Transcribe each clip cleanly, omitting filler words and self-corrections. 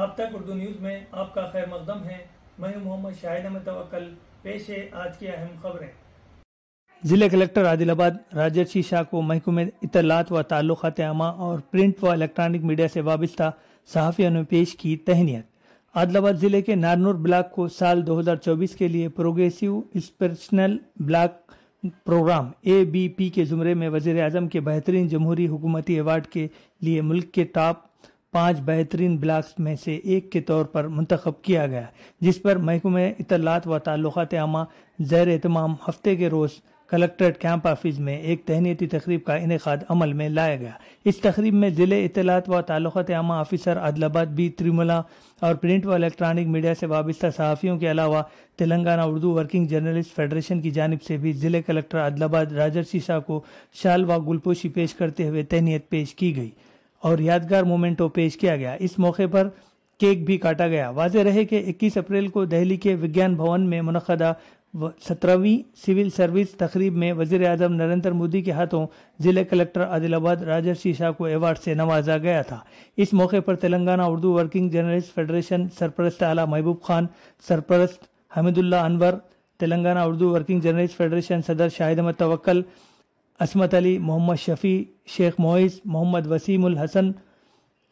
आप तक उर्दू न्यूज में आपका खैर मकदम है। मैं हूं मोहम्मद शाहिद अहमद तवक्कल। पेश है आज की अहम खबरें। जिले कलेक्टर आदिलाबाद राजर्षि शाह को महकमे इत्तलात व ताल्लुकात आमा और प्रिंट व इलेक्ट्रॉनिक मीडिया से वाबस्ता सहाफ़ियों ने पेश की तहनीत। आदिलाबाद जिले के नारनूर ब्लॉक को साल 2024 के लिए progressive inspirational block program ABP के जुमरे में वजीर आजम के बेहतरीन जमहूरी हुकूमती अवार्ड के लिए मुल्क के टॉप 5 बेहतरीन ब्लॉक्स में से एक के तौर पर मुंतखब किया गया, जिस पर महकमे इत्तलात व ताल्लुकात आमा ज़ेर एहतमाम हफ्ते के रोज़ कलेक्ट्रेट कैंप ऑफिस में एक तहनीती तकरीब का इनेकाद अमल में लाया गया। इस तकरीब में जिले इत्तलात व ताल्लुकात आमा ऑफिसर आदिलाबाद B त्रिमुला और प्रिंट व इलेक्ट्रॉनिक मीडिया से वाबस्ता सहाफ़ियों के अलावा Telangana Urdu working journalist federation की जानिब से भी जिले कलेक्टर आदिलाबाद राजर्षि शाह को शाल व गुलपोशी पेश करते हुए तहनीत पेश की गई और यादगार मोमेंटो पेश किया गया। इस मौके पर केक भी काटा गया। वाज़ेह रहे कि 21 अप्रैल को दिल्ली के विज्ञान भवन में मुनक़दा 17वीं सिविल सर्विस तकरीब में वज़ीर आज़म नरेंद्र मोदी के हाथों जिले कलेक्टर आदिलाबाद राजर्षि शाह को अवार्ड से नवाजा गया था। इस मौके पर Telangana Urdu working journalist federation सरपरस्त आला महबूब खान, सरपरस्त Hameedullah Anwar, Telangana Urdu working journalist federation सदर शाहिद अहमद तवक्कल, असमत अली, मोहम्मद शफी, शेख मोइस, मोहम्मद वसीमुल हसन,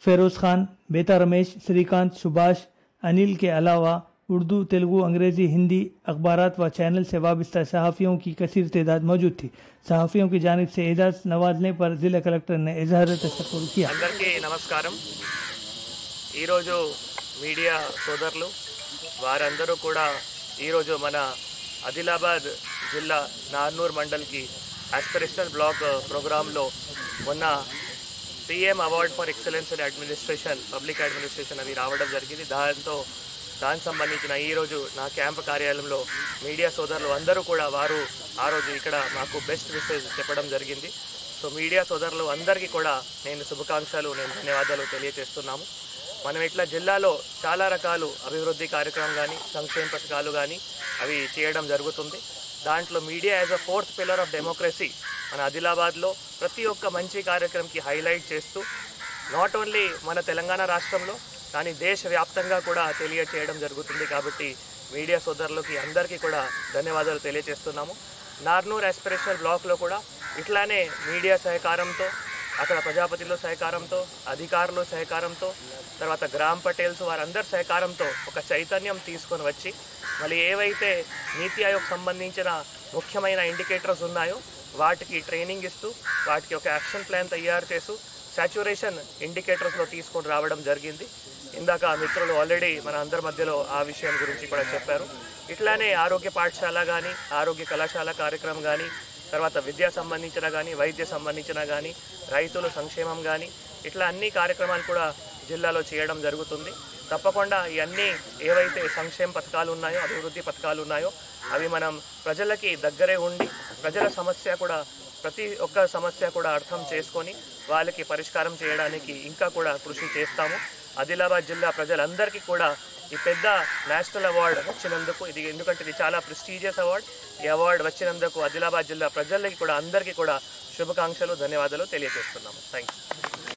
फेरोज खान, बेता रमेश, श्रीकांत, सुभाष, अनिल के अलावा उर्दू, तेलुगु, अंग्रेजी, हिंदी अखबारात व चैनल से वाबस्ता सहाफ़ियों की कसीर तादाद मौजूद थी। सहाफ़ियों की जानिब से एजाज़ नवाजने पर जिला कलेक्टर ने इजहार तशक्कुर किया। అందరికీ నమస్కారం। ఈరోజు మీడియా సోదరులు వారందరూ కూడా ఈరోజు మన ఆదిలాబాద్ జిల్లా నార్నూర్ మండల్కి ఆస్పిరేషనల్ బ్లాక్ ప్రోగ్రాంలో మొన్న PM award for excellence in administration, public administration అది రావడం జరిగింది। దానికి సంబంధించిన ఈరోజు నా క్యాంప్ కార్యాలయంలో మీడియా సోదరులు అందరూ కూడా వారు ఆ రోజు ఇక్కడ మాకు బెస్ట్ విషెస్ చెప్పడం జరిగింది। సో మీడియా సోదరులు అందరికీ కూడా నేను శుభాకాంక్షలు, నేను ధన్యవాదాలు తెలియజేస్తున్నాము। మనం ఇట్లా జిల్లాలో చాలా రకాలు అభివృద్ధి కార్యక్రమం కానీ సంక్షేమ పథకాలు కానీ అవి చేయడం జరుగుతుంది। దాంట్లో media as a 4th pillar of democracy మన ఆదిలాబాద్లో ప్రతి ఒక్క మంచి కార్యక్రమంకి హైలైట్ చేస్తూ నాట్ ఓన్లీ మన తెలంగాణ రాష్ట్రంలో కానీ దేశవ్యాప్తంగా కూడా తెలియచేయడం జరుగుతుంది। కాబట్టి మీడియా సోదరులకి అందరికీ కూడా ధన్యవాదాలు తెలియజేస్తున్నాము। నార్నూర్ ఆస్పిరేషనల్ బ్లాక్లో కూడా ఇట్లానే మీడియా సహకారంతో, అక్కడ ప్రజాపతిలో సహకారంతో, అధికారుల సహకారంతో, తర్వాత గ్రామ్ పటేల్స్ వారందరి సహకారంతో ఒక చైతన్యం తీసుకొని వచ్చి మళ్ళీ ఏవైతే నీతి ఆయోగ్ సంబంధించిన ముఖ్యమైన ఇండికేటర్స్ ఉన్నాయో వాటికి ట్రైనింగ్ ఇస్తూ వాటికి ఒక యాక్షన్ ప్లాన్ తయారు చేస్తూ సాచురేషన్ ఇండికేటర్స్లో తీసుకొని రావడం జరిగింది। ఇందాక మిత్రులు ఆల్రెడీ మన అందరి మధ్యలో ఆ విషయం గురించి కూడా చెప్పారు। ఇట్లానే ఆరోగ్య పాఠశాల కానీ, ఆరోగ్య కళాశాల కార్యక్రమం కానీ, తర్వాత విద్యా సంబంధించిన కానీ, వైద్య సంబంధించిన కానీ, రైతుల సంక్షేమం కానీ, ఇట్లా అన్ని కార్యక్రమాలు కూడా జిల్లాలో చేయడం జరుగుతుంది। తప్పకుండా ఇవన్నీ ఏవైతే సంక్షేమ పథకాలు ఉన్నాయో, అభివృద్ధి పథకాలు ఉన్నాయో అవి మనం ప్రజలకి దగ్గరే ఉండి ప్రజల సమస్య కూడా ప్రతి ఒక్క సమస్య కూడా అర్థం చేసుకొని వాళ్ళకి పరిష్కారం చేయడానికి ఇంకా కూడా కృషి చేస్తాము। ఆదిలాబాద్ జిల్లా ప్రజలందరికీ కూడా ఈ పెద్ద నేషనల్ అవార్డు వచ్చినందుకు, ఇది ఎందుకంటే ఇది చాలా ప్రెస్టీజియస్ అవార్డు, ఈ అవార్డు వచ్చినందుకు ఆదిలాబాద్ జిల్లా ప్రజలకి కూడా అందరికీ కూడా శుభాకాంక్షలు, ధన్యవాదాలు తెలియజేస్తున్నాము। Thank you.